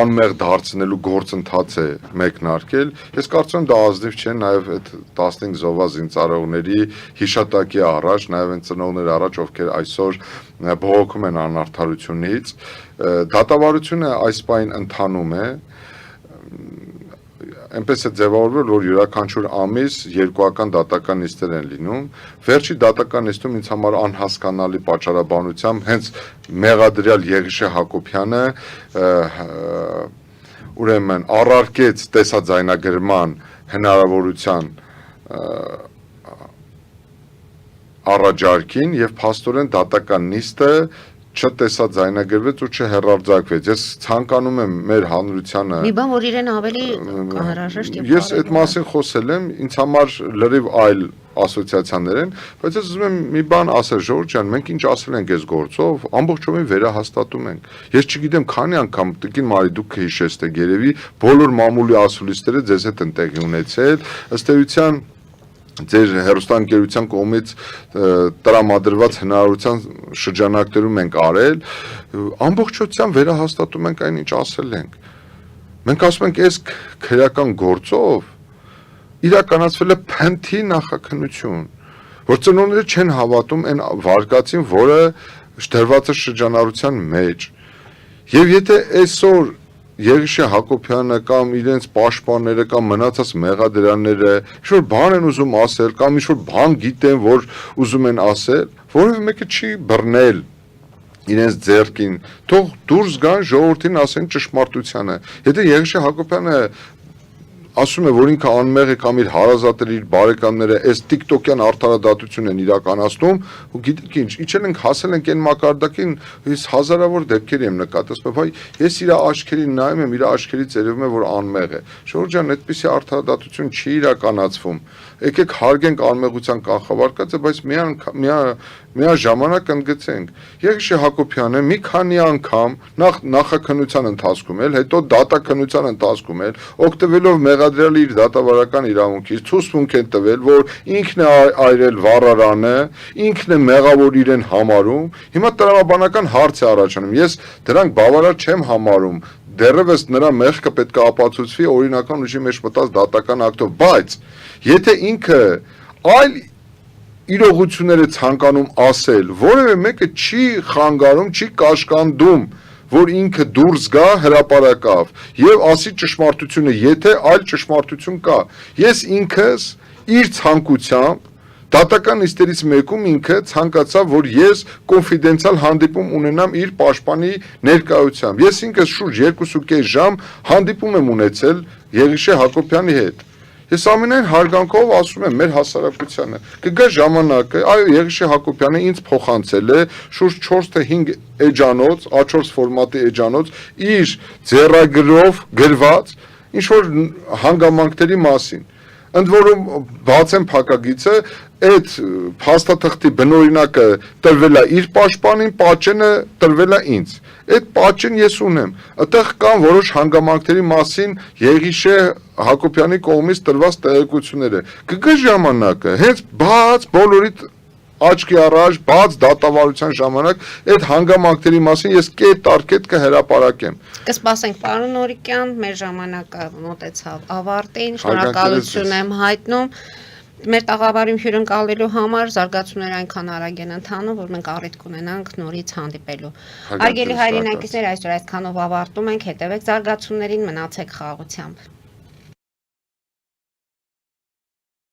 անմեղ դարձնելու գործընթաց է մեկնարկել։ Ես կարծում եմ դա ազնիվ չէ, նաև այդ 15 զոհված զինծառայողների հիշատակի առաջ, նաև այն ծնողների առաջ, ովքեր այսօր բողոքում են անարդարությունից, դատավարությունը այս պայն ընթանում է, այնպես է ձևավորվել, որ յուրաքանչյուր ամիս երկուական դատական նիստեր են լինում։ Վերջի դատական նիստում ինձ համար անհասկանալի պատճառաբանությամբ հենց մեղադրյալ Եղիշե Հակոբյանը ուրեմն առարկեց տեսաձայնագրման հնարավորության առաջարկին եւ փաստորեն դատական նիստը չտեսաձայնագրվեց ու չհեռարձակվեց։ Ես ցանկանում եմ մեր հանրությանը Մի բան, որ իրեն ավելի անհրաժեշտ եւ Ես այդ մասին խոսել եմ, ինձ համար լրիվ այլ ասոցիացիաներ են, բայց ես ուզում եմ մի բան ասել, Ժորժ ջան, մենք ինչ ասել ենք այս գործով, ամբողջովին վերահաստատում ենք։ Ես չգիտեմ քանի անգամ տիկին Մարի դուք հիշեցեք, երևի բոլոր մամուլի ասուլիսները ձեզ հետ են տեղի ունեցել, ըստ էության ձեր հեռուստաընկերության կողմից տրամադրված հնարավորության շրջանակներում ենք արել, ամբողջությամբ վերահաստատում ենք այն ինչ ասել ենք։ Մենք ասում ենք, այս քրեական գործով իրականացվել է փնթի նախաքննություն, որ ծնողները չեն հավատում այն վարկածին, որը դրված է շրջանառության մեջ։ Եվ եթե այսօր Եղիշե Հակոբյանը կամ իրենց պաշտպանները կամ մնացած մեղադրյալները ինչ-որ բան են ուզում ասել կամ ինչ-որ բան գիտեն, որ ուզում են ասել, որևէ մեկը չի բռնել իրենց ձեռքին, թող դուրս գան ժողովրդին ասեն ճշմարտությանը։ Եթե Եղիշե Հակոբյանը ասում է, որ ինքը անմեղ է կամ իր հարազատները, իր բարեկամները այս TikTok-յան արդարադատություն են իրականացնում, ու գիտեք ինչ, իջել ենք հասել ենք այն մակարդակին, ես հազարավոր դեպքեր եմ նկատել, վայ, ես իր աչքերին նայում եմ, իր աչքերից երևում է, որ անմեղ է։ Ժորժ ջան, այդպիսի արդարադատություն չի իրականացվում։ Եկեք հարգենք անմեղության կանխավարկածը, բայց միաժամանակ ընդգծենք։ Եղիշե Հակոբյանը մի քանի անգամ նախաքննության ընթացքում էլ, հետո դատաքննության ընթացքում էլ, օգտվելով մեղադրյալի իր դատավարական իրավունքից, ցուցմունք են տվել, որ ինքն է այրել վառարանը, ինքն է մեղավոր իրեն համարում։ Հիմա տրամաբանական հարց է առաջանում։ Ես դրանք բավարար չեմ համարում։ Դեռևս նրա մեղքը պետք է ապացուցվի օրինական ուժի մեջ մտած դատական ակտով, բայց եթե ինքը այլ իրողություններ է ցանկանում ասել, որևէ մեկը չի խանգարում, չի կաշկանդում, որ ինքը դուրս գա հրապարակավ եւ ասի ճշմարտությունը, եթե այլ ճշմարտություն կա։ Ես ինքս իր ցանկությամբ դատական նիստերից մեկում ինքը ցանկացավ, որ ես կոնֆիդենցիալ հանդիպում ունենամ իր պաշտպանի ներկայությամբ։ Ես ինքս շուրջ 2.5 ժամ հանդիպում եմ ունեցել Եղիշե Հակոբյանի հետ։ Ես ամենայն հարգանքով ասում եմ մեր հասարակությանը, կգա ժամանակը, այո, Եղիշե Հակոբյանը ինձ փոխանցել է շուրջ 4 թե 5 էջանոց, A4 ֆորմատի էջանոց իր ձեռագրով գրված ինչ որ հանգամանքների մասին։ Ընդ որում բացեմ փակագիծը, այդ փաստաթղթի բնօրինակը տրվել է իր պաշտպանին, պատճենը տրվել է ինձ։ Այդ պատճեն ես ունեմ։ Այդտեղ կան որոշ հանգամանքների մասին Եղիշե Հակոբյանի կողմից տրված տեղեկությունները։ Կգա ժամանակը, հենց բաց բոլորիդ աչքի առաջ, բաց դատավարության ժամանակ այդ հանգամանքների մասին ես կետ առ կետ կհրապարակեմ։ Կսպասենք, պարոն Նորիկյան, մեր ժամանակը մոտեցավ ավարտին, շնորհակալություն եմ հայտնում։ Մեր տաղավարում հյուրընկալելու համար զարգացումները այնքան արագ են ընթանում, որ մենք առիթ կունենանք նորից հանդիպելու։ Հարգելի հայրենակիցներ, այսօր այսքանով ավարտում ենք, հետևեք զարգացումներին, մնացեք խաղաղությամբ։